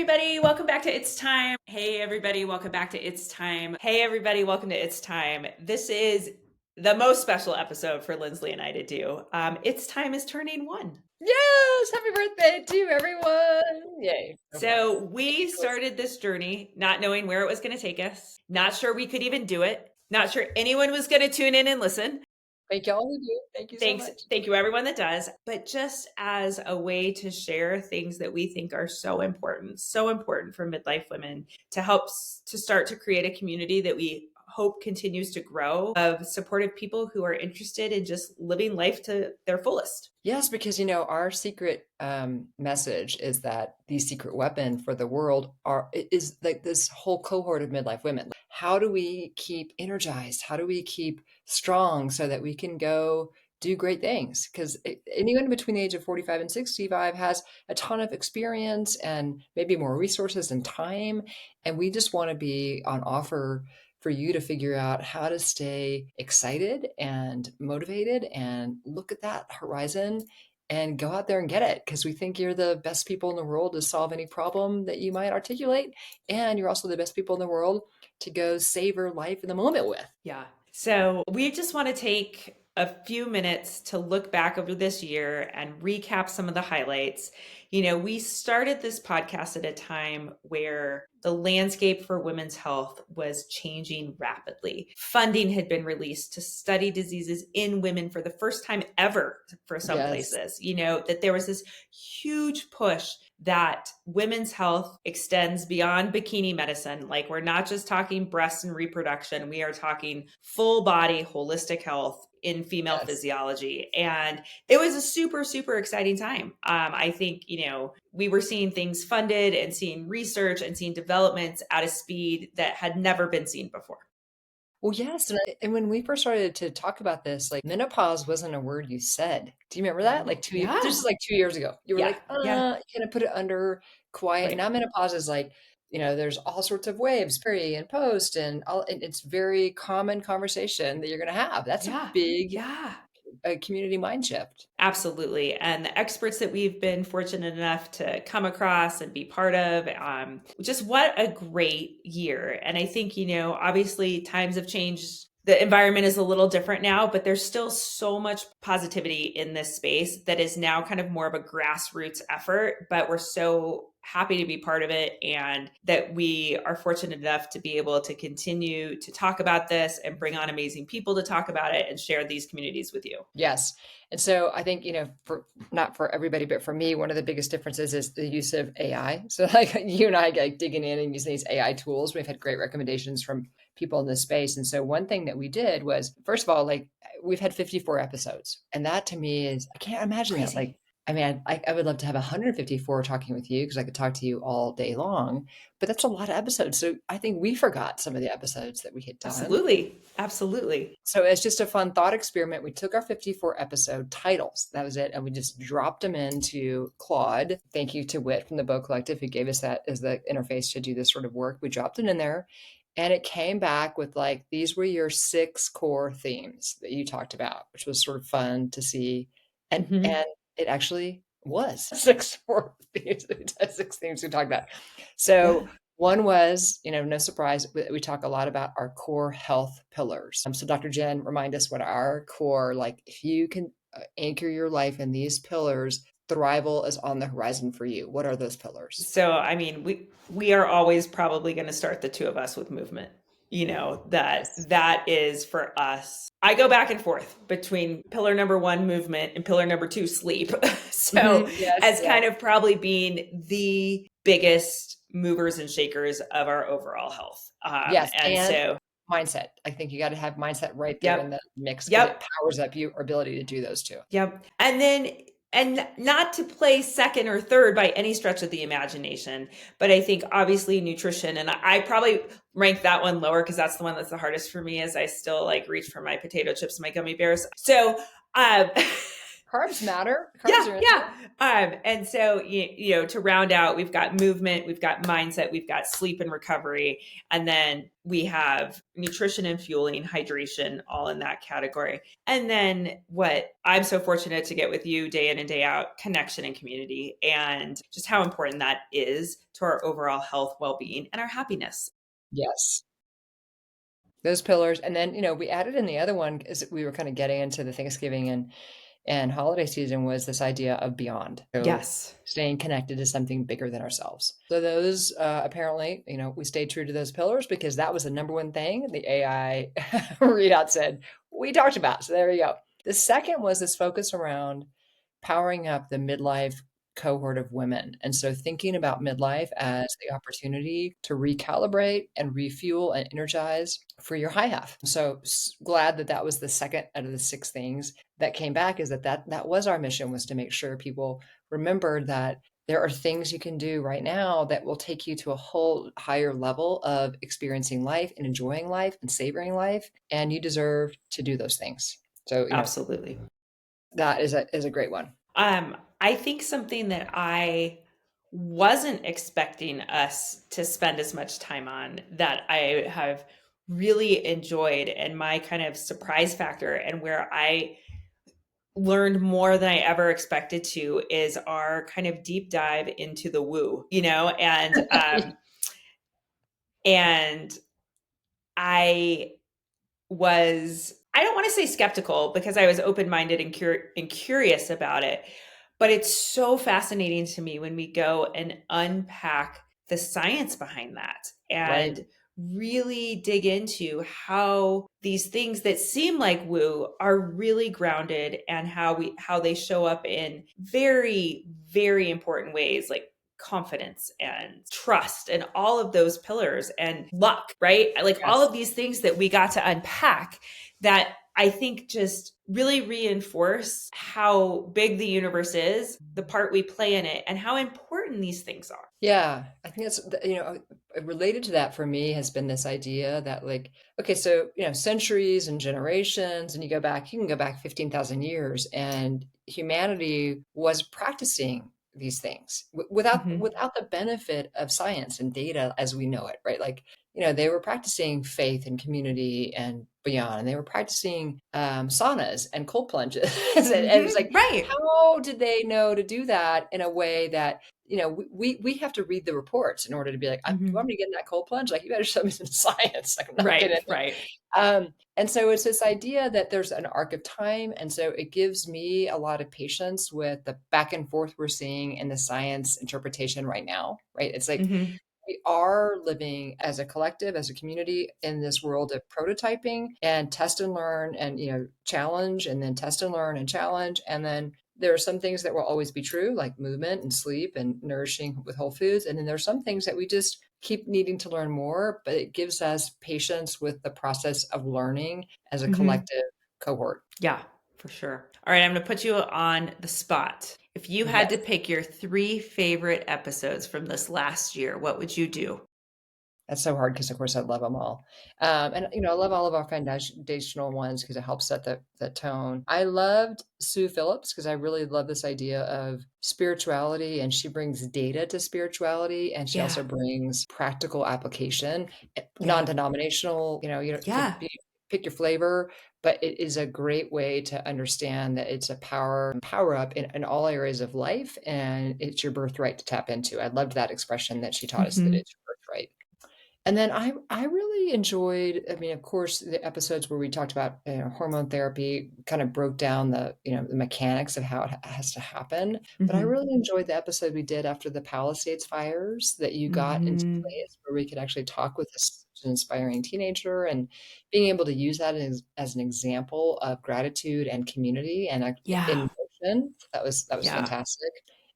everybody, welcome back to It's Time. Hey everybody, welcome back to It's Time. Hey everybody, welcome to It's Time. This is the most special episode for Linsly and I to do. It's Time is turning 1. Yes, happy birthday to everyone. Yay. So we started this journey not knowing where it was going to take us, not sure we could even do it, not sure anyone was going to tune in and listen. Thank y'all who do. Thank you so much. Thank you everyone that does. But just as a way to share things that we think are so important for midlife women to help to start to create a community that we hope continues to grow of supportive people who are interested in just living life to their fullest. Yes, because our secret message is that the secret weapon for the world is like this whole cohort of midlife women. How do we keep energized? How do we keep strong so that we can go do great things? Because anyone between the age of 45 and 65 has a ton of experience and maybe more resources and time. And we just want to be on offer for you to figure out how to stay excited and motivated and look at that horizon and go out there and get it, because we think you're the best people in the world to solve any problem that you might articulate. And you're also the best people in the world to go savor life in the moment with. Yeah. So we just want to take a few minutes to look back over this year and recap some of the highlights. We started this podcast at a time where the landscape for women's health was changing rapidly. Funding had been released to study diseases in women for the first time ever for some places. That there was this huge push that women's health extends beyond bikini medicine. Like, we're not just talking breast and reproduction. We are talking full body holistic health in female physiology. And it was a super, super exciting time. I think, we were seeing things funded and seeing research and seeing developments at a speed that had never been seen before. Well, yes. And when we first started to talk about this, like, menopause wasn't a word you said. Do you remember that? Like this is like 2 years ago. You were like, you kind of put it under quiet. Right. Now menopause is like, there's all sorts of waves, pre and post, and it's very common conversation that you're going to have. That's a big community mind shift. Absolutely. And the experts that we've been fortunate enough to come across and be part of, just what a great year. And I think, obviously times have changed. The environment is a little different now, but there's still so much positivity in this space that is now kind of more of a grassroots effort, but we're so happy to be part of it, and that we are fortunate enough to be able to continue to talk about this and bring on amazing people to talk about it and share these communities with you. Yes. And so I think, for not for everybody, but for me, one of the biggest differences is the use of AI. So like you and I get digging in and using these AI tools. We've had great recommendations from people in this space. And so one thing that we did was, first of all, like, we've had 54 episodes. And that to me is, I can't imagine that. Like, I mean, I would love to have 154 talking with you, because I could talk to you all day long, but that's a lot of episodes. So I think we forgot some of the episodes that we had done. Absolutely. So it's just a fun thought experiment. We took our 54 episode titles, that was it, and we just dropped them into Claude. Thank you to Wit from the Bow Collective, who gave us that as the interface to do this sort of work. We dropped it in there, and it came back with like, these were your 6 core themes that you talked about, which was sort of fun to see. And it actually was 6 core themes, 6 themes we talked about. So one was, no surprise, we talk a lot about our core health pillars. So Dr. Jen, remind us what our core, like, if you can anchor your life in these pillars, thrival is on the horizon for you. What are those pillars? So, I mean, we are always probably going to start the two of us with movement. That is for us. I go back and forth between pillar number 1, movement, and pillar number 2, sleep. So kind of probably being the biggest movers and shakers of our overall health. And so mindset. I think you got to have mindset right there in the mix. It powers up your ability to do those two. And not to play second or third by any stretch of the imagination, but I think obviously nutrition, and I probably rank that one lower because that's the one that's the hardest for me, as I still like reach for my potato chips and my gummy bears. So Carbs matter. Carbs Yeah, are in yeah. And so to round out, we've got movement, we've got mindset, we've got sleep and recovery, and then we have nutrition and fueling, hydration, all in that category. And then what I'm so fortunate to get with you day in and day out, connection and community, and just how important that is to our overall health, well-being, and our happiness. Yes. Those pillars, and then, we added in the other one as we were kind of getting into the Thanksgiving and holiday season was this idea of beyond. So Yes. staying connected to something bigger than ourselves. So those apparently, we stayed true to those pillars because that was the number one thing the AI readout said we talked about. So there you go. The second was this focus around powering up the midlife cohort of women. And so thinking about midlife as the opportunity to recalibrate and refuel and energize for your high half. So glad that that was the second out of the six things that came back is that was our mission, was to make sure people remembered that there are things you can do right now that will take you to a whole higher level of experiencing life and enjoying life and savoring life. And you deserve to do those things. So, Absolutely. that is a great one. I think something that I wasn't expecting us to spend as much time on that I have really enjoyed, and my kind of surprise factor and where I learned more than I ever expected to is our kind of deep dive into the woo, and I I don't want to say skeptical because I was open-minded and curious about it, but it's so fascinating to me when we go and unpack the science behind that Right. and really dig into how these things that seem like woo are really grounded, and how they show up in very, very important ways, like confidence and trust and all of those pillars, and luck, right? Like all Yes. of these things that we got to unpack that I think just really reinforce how big the universe is, the part we play in it, and how important these things are. Yeah, I think related to that for me has been this idea that like, okay, so, centuries and generations, and you can go back 15,000 years, and humanity was practicing these things Hmm. without the benefit of science and data as we know it, right? Like, they were practicing faith and community and beyond, and they were practicing saunas and cold plunges. And it's Hmm. like, Right. how did they know to do that in a way that we have to read the reports in order to be like, "You Hmm. want me to get in that cold plunge? Like, you better show me some science." Like, I'm not Right. getting it. Right. And so it's this idea that there's an arc of time, and so it gives me a lot of patience with the back and forth we're seeing in the science interpretation right now, right? It's like Hmm. we are living as a collective, as a community in this world of prototyping and test and learn and, challenge and then test and learn and challenge. And then there are some things that will always be true, like movement and sleep and nourishing with whole foods. And then there's some things that we just keep needing to learn more, but it gives us patience with the process of learning as a Hmm. collective cohort. Yeah, for sure. All right, I'm going to put you on the spot. If you had to Yes. pick your three favorite episodes from this last year, what would you do? That's so hard because, of course, I love them all. And, I love all of our foundational ones because it helps set the tone. I loved Sue Phillips because I really love this idea of spirituality, and she brings data to spirituality, and she Yeah. also brings practical application, Yeah. non-denominational, could Yeah. be pick your flavor, but it is a great way to understand that it's a power up in all areas of life, and it's your birthright to tap into. I loved that expression that she taught us, that Hmm. it's your birthright. And then I really enjoyed, I mean, of course, the episodes where we talked about, hormone therapy, kind of broke down the mechanics of how it has to happen. But I Hmm. really enjoyed the episode we did after the Palisades fires, that you got into Hmm. place where we could actually talk with this inspiring teenager, and being able to use that as an example of gratitude and community and Yeah. in motion. That was Yeah. fantastic.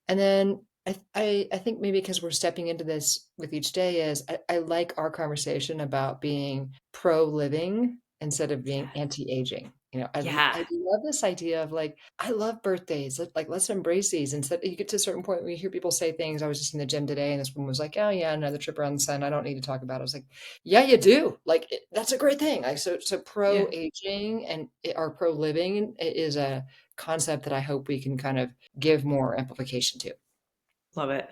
And then I think maybe because we're stepping into this with each day is I like our conversation about being pro living instead of being Yeah. anti-aging. Yeah. I love this idea of like, I love birthdays. Let's embrace these. Instead, you get to a certain point where you hear people say things. I was just in the gym today, and this woman was like, "Oh yeah, another trip around the sun. I don't need to talk about it." I was like, "Yeah, you do. Like that's a great thing." Like so Yeah. pro aging and or pro living is a concept that I hope we can kind of give more amplification to. Love it.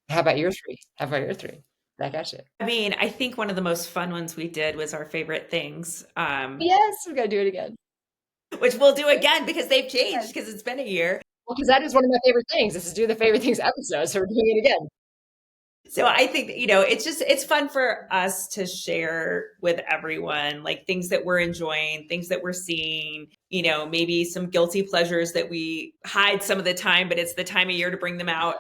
How about your three? How about your three? Back at you. I mean, I think one of the most fun ones we did was our favorite things, Yes, we gotta do it again. which we'll do Yes, again because they've changed yes. because it's been a year. Well, because that is one of my favorite things. This is do the favorite things episode, so we're doing it again. So I think that, it's fun for us to share with everyone, like things that we're enjoying, things that we're seeing, maybe some guilty pleasures that we hide some of the time, but it's the time of year to bring them out.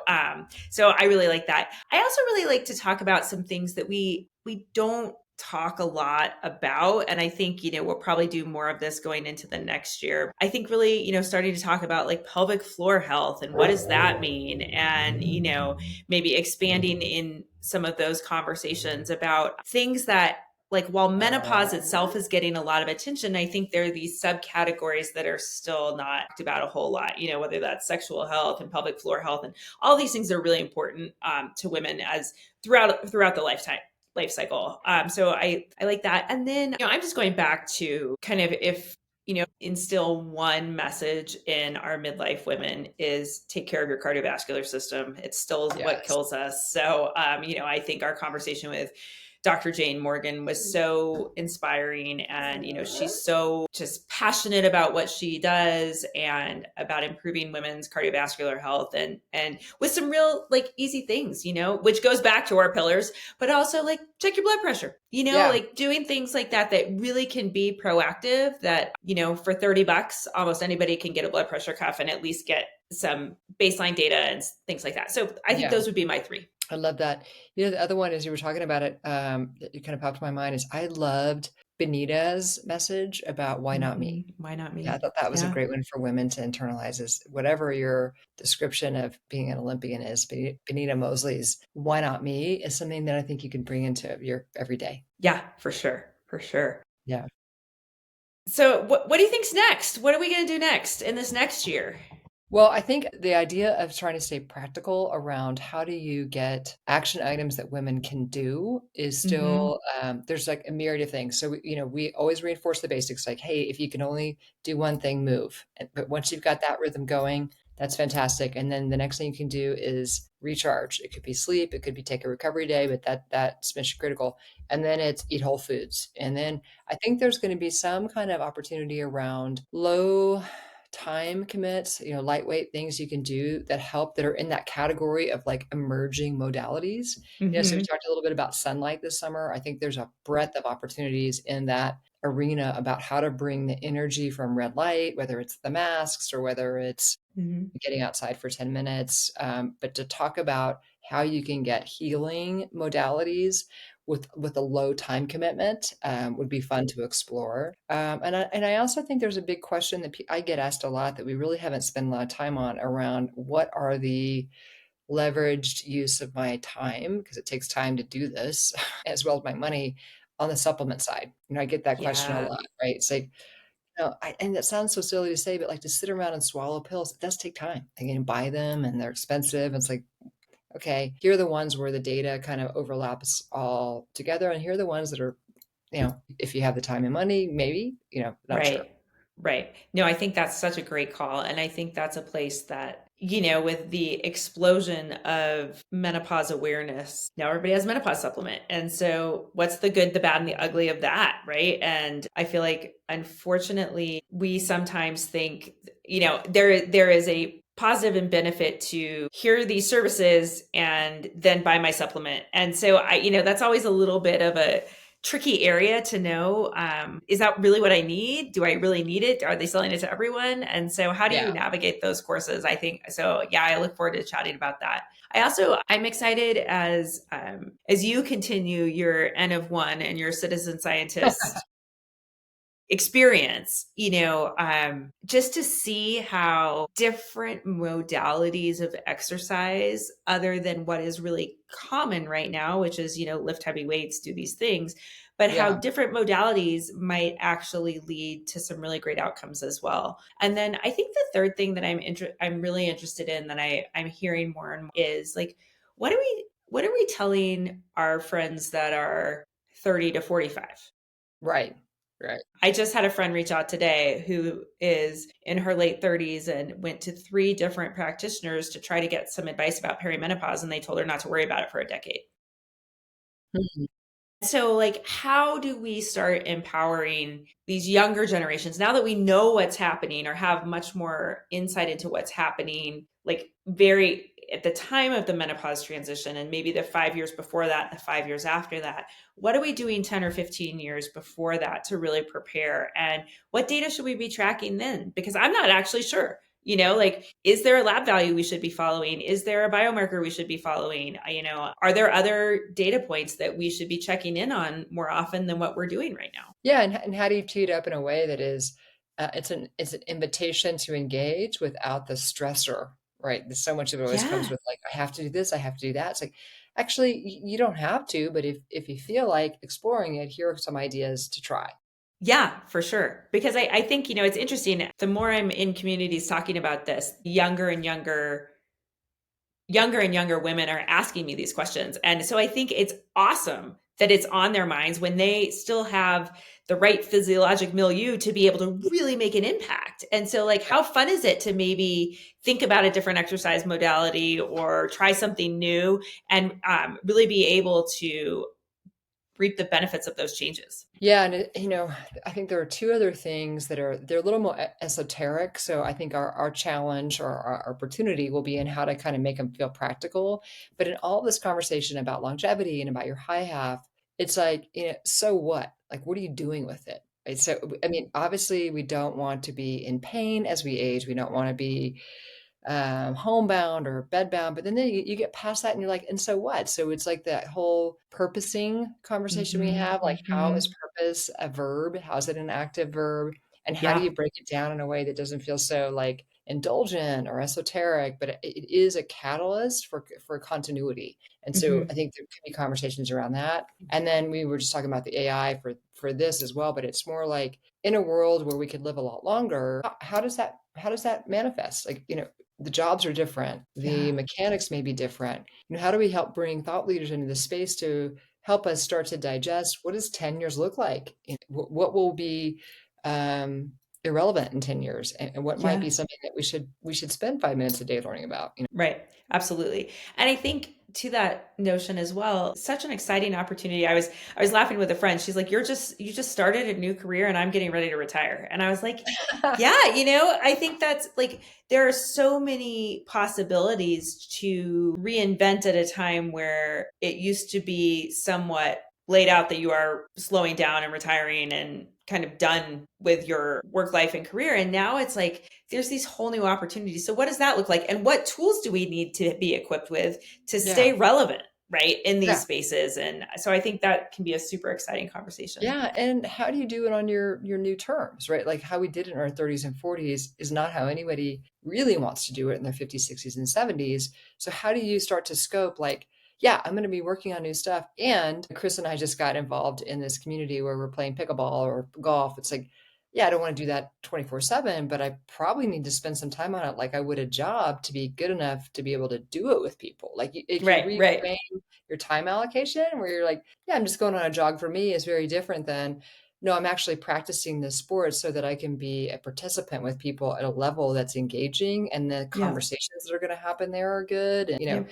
So I really like that. I also really like to talk about some things that we don't talk a lot about. And I think, we'll probably do more of this going into the next year. I think really, starting to talk about like pelvic floor health and what does that mean? And, maybe expanding in some of those conversations about things that, like, while menopause itself is getting a lot of attention, I think there are these subcategories that are still not talked about a whole lot, whether that's sexual health and pelvic floor health, and all these things are really important to women as throughout the life cycle. So I like that. And then, I'm just going back to kind of, if instill one message in our midlife women, is take care of your cardiovascular system. It still is what Yes. kills us. So, I think our conversation with Dr. Jane Morgan was so inspiring. And, she's so just passionate about what she does and about improving women's cardiovascular health, and with some real like easy things, which goes back to our pillars, but also like check your blood pressure, Yeah. like doing things like that really can be proactive, that, for $30, almost anybody can get a blood pressure cuff and at least get some baseline data and things like that. So I think Yeah. those would be my three. I love that. The other one, as you were talking about it, it kind of popped in my mind is I loved Benita's message about why not me? Why not Yeah, I me? thought that was a Yeah. great one for women to internalize is whatever your description of being an Olympian is, Benita Mosley's why not me is something that I think you can bring into your everyday. Yeah, for sure. For sure. Yeah. So what do you think's next? What are we going to do next in this next year? Well, I think the idea of trying to stay practical around how do you get action items that women can do is Mm-hmm. still, there's like a myriad of things. So, we always reinforce the basics like, hey, if you can only do one thing, move. But once you've got that rhythm going, that's fantastic. And then the next thing you can do is recharge. It could be sleep, it could be take a recovery day, but that's mission critical. And then it's eat whole foods. And then I think there's going to be some kind of opportunity around low time commits, lightweight things you can do that help that are in that category of like emerging modalities. So we Mm-hmm. talked a little bit about sunlight this summer. I think there's a breadth of opportunities in that arena about how to bring the energy from red light, whether it's the masks or whether it's Mm-hmm. getting outside for 10 minutes, but to talk about how you can get healing modalities with a low time commitment would be fun to explore. And I also think there's a big question that I get asked a lot that we really haven't spent a lot of time on around what are the leveraged use of my time, because it takes time to do this, as well as my money on the supplement side. I get that question a Yeah. lot, right? It's like, and that sounds so silly to say, but like to sit around and swallow pills, it does take time. And you buy them and they're expensive. It's like, okay, here are the ones where the data kind of overlaps all together. And here are the ones that are, if you have the time and money, maybe, not sure. Right. Right. No, I think that's such a great call. And I think that's a place that, with the explosion of menopause awareness, now everybody has a menopause supplement. And so what's the good, the bad, and the ugly of that? Right. And I feel like, unfortunately, we sometimes think, there is a positive and benefit to hear these services and then buy my supplement. And so that's always a little bit of a tricky area to know, is that really what I need? Do I really need it? Are they selling it to everyone? And so how do you Yeah. navigate those courses? I think so. Yeah, I look forward to chatting about that. I'm excited as you continue your N of one and your citizen scientist experience, just to see how different modalities of exercise, other than what is really common right now, which is, lift heavy weights, do these things, but how Yeah. different modalities might actually lead to some really great outcomes as well. And then I think the third thing that I'm really interested in, that I'm hearing more and more, is like, what are we telling our friends that are 30 to 45? Right. Right. I just had a friend reach out today who is in her late 30s and went to three different practitioners to try to get some advice about perimenopause, and they told her not to worry about it for a decade. Mhm. So, like, how do we start empowering these younger generations now that we know what's happening or have much more insight into what's happening, like, very at the time of the menopause transition and maybe the 5 years before that, the 5 years after that? What are we doing 10 or 15 years before that to really prepare? And what data should we be tracking then? Because I'm not actually sure. Like, is there a lab value we should be following? Is there a biomarker we should be following? Are there other data points that we should be checking in on more often than what we're doing right now? Yeah, and how do you tee it up in a way that is it's an invitation to engage without the stressor, right? So much of it always comes Yeah. with like, I have to do this, I have to do that. It's like, actually, you don't have to, but if you feel like exploring it, here are some ideas to try. Yeah, for sure. Because I think, it's interesting. The more I'm in communities talking about this, younger and younger women are asking me these questions. And so I think it's awesome that it's on their minds when they still have the right physiologic milieu to be able to really make an impact. And so, like, how fun is it to maybe think about a different exercise modality or try something new and really be able to reap the benefits of those changes? Yeah, and I think there are two other things they're a little more esoteric. So I think our challenge or our opportunity will be in how to kind of make them feel practical. But in all this conversation about longevity and about your high half, it's like, so what? Like, what are you doing with it? Right? So, I mean, obviously, we don't want to be in pain as we age. We don't want to be homebound or bedbound. But then you get past that and you're like, and so what? So it's like that whole purposing conversation we Hmm. have, like how is Hmm. purpose a verb? How is it an active verb? And how do Yeah. you break it down in a way that doesn't feel so like indulgent or esoteric, but it is a catalyst for continuity. And so I Hmm. think there could be conversations around that. And then we were just talking about the AI for this as well, but it's more like in a world where we could live a lot longer, how does that manifest? Like, the jobs are different. The Yeah. mechanics may be different. How do we help bring thought leaders into the space to help us start to digest what does 10 years look like? What will be um, irrelevant in 10 years? And what might Yeah. be something that we should spend 5 minutes a day learning about? Right. Absolutely. And I think to that notion as well, such an exciting opportunity. I was laughing with a friend. She's like, you just started a new career and I'm getting ready to retire." And I was like, yeah, I think that's like there are so many possibilities to reinvent at a time where it used to be somewhat laid out that you are slowing down and retiring and kind of done with your work life and career. And now it's like there's these whole new opportunities. So what does that look like? And what tools do we need to be equipped with to Yeah. stay relevant, right, in these Yeah. spaces? And so I think that can be a super exciting conversation. Yeah, and how do you do it on your new terms, right? Like how we did it in our 30s and 40s is not how anybody really wants to do it in their 50s, 60s, and 70s. So how do you start to scope like, yeah, I'm going to be working on new stuff. And Chris and I just got involved in this community where we're playing pickleball or golf. It's like, yeah, I don't want to do that 24/7, but I probably need to spend some time on it like I would a job to be good enough to be able to do it with people. Like if you Right, right. reframe your time allocation where you're like, yeah, I'm just going on a jog for me is very different than, no, I'm actually practicing this sport so that I can be a participant with people at a level that's engaging and the Yeah. conversations that are going to happen there are good. And, Yep.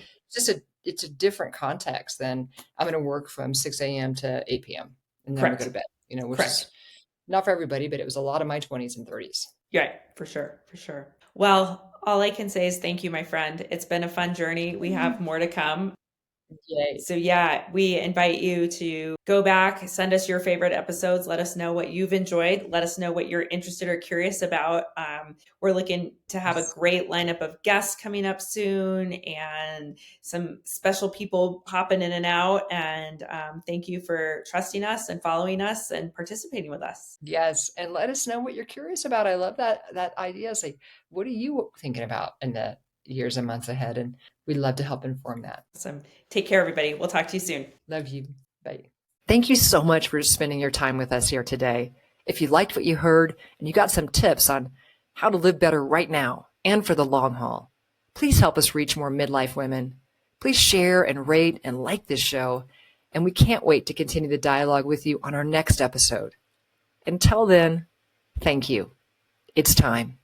it's a different context than I'm going to work from 6 a.m. to 8 p.m. and then I'm going to go Correct. to bed, which Correct. is not for everybody, but it was a lot of my 20s and 30s. Yeah, for sure. For sure. Well, all I can say is thank you, my friend. It's been a fun journey. We have more to come. Yay. So yeah, we invite you to go back, send us your favorite episodes, let us know what you've enjoyed, let us know what you're interested or curious about. We're looking to have a Yes. great lineup of guests coming up soon and some special people popping in and out. And thank you for trusting us and following us and participating with us. Yes, and let us know what you're curious about. I love that idea. It's like, what are you thinking about in the years and months ahead? And we'd love to help inform that. So take care, everybody. We'll talk to you soon. Love you. Bye. Thank you so much for spending your time with us here today. If you liked what you heard and you got some tips on how to live better right now and for the long haul, please help us reach more midlife women. Please share and rate and like this show. And we can't wait to continue the dialogue with you on our next episode. Until then, thank you. It's time.